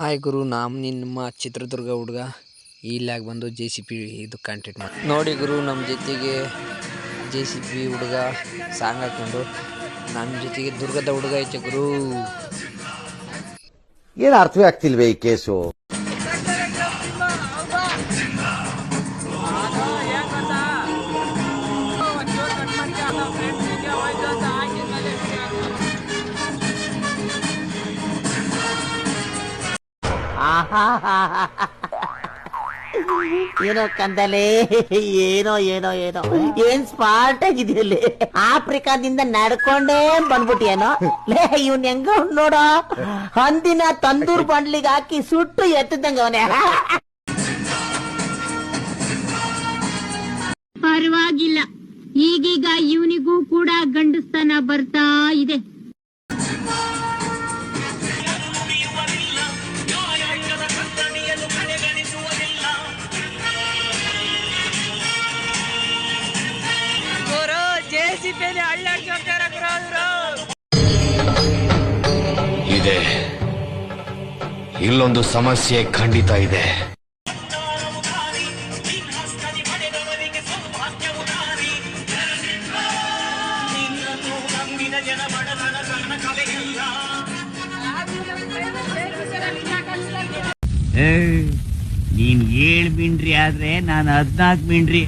Hi ಗುರು, ನಾನು ನಿಮ್ಮ ಚಿತ್ರದುರ್ಗ ಹುಡುಗ. ಇಲ್ಲಾಗ ಬಂದು JCP ಇದು ಕಾಂಟ್ಯಾಕ್ಟ್ ಮಾಡಿ ನೋಡಿ ಗುರು. ನಮ್ಮ ಜೊತೆಗೆ JCP ಹುಡುಗ ಸಾಂಗ್ ಹಾಕೊಂಡು ನಮ್ಮ ಜೊತೆಗೆ ದುರ್ಗದ ಹುಡುಗ ಐತೆ ಗುರು. ಏನು ಅರ್ಥವೇ ಆಗ್ತಿಲ್ವೇ ಈ ಕೇಸು? ಏನೋ ಕಂದಲೆ, ಏನೋ ಏನೋ ಏನೋ ಏನ್ ಸ್ಮಾರ್ಟ್ ಆಗಿದೆಯಲ್ಲಿ. ಆಫ್ರಿಕಾದಿಂದ ನಡ್ಕೊಂಡೇ ಬಂದ್ಬಿಟ್ಟಿಯೇನೋ ಲೇ. ಇವ್ನ್ ಹೆಂಗ ನೋಡೋ, ಹಂದಿನ ತಂದೂರ್ ಬಂಡ್ಲಿಗೆ ಹಾಕಿ ಸುಟ್ಟು ಎತ್ತದಂಗ ಅವನೇ. ಪರವಾಗಿಲ್ಲ, ಈಗೀಗ ಇವನಿಗೂ ಕೂಡ ಗಂಡಸ್ತನ ಬರ್ತಾ ಇದೆ. ಇದೆ, ಇಲ್ಲೊಂದು ಸಮಸ್ಯೆ ಖಂಡಿತ ಇದೆ. ನೀನ್ 7 ಮಿಂಡ್ರಿ ಆದ್ರೆ ನಾನು 14 ಮಿಂಡ್ರಿ.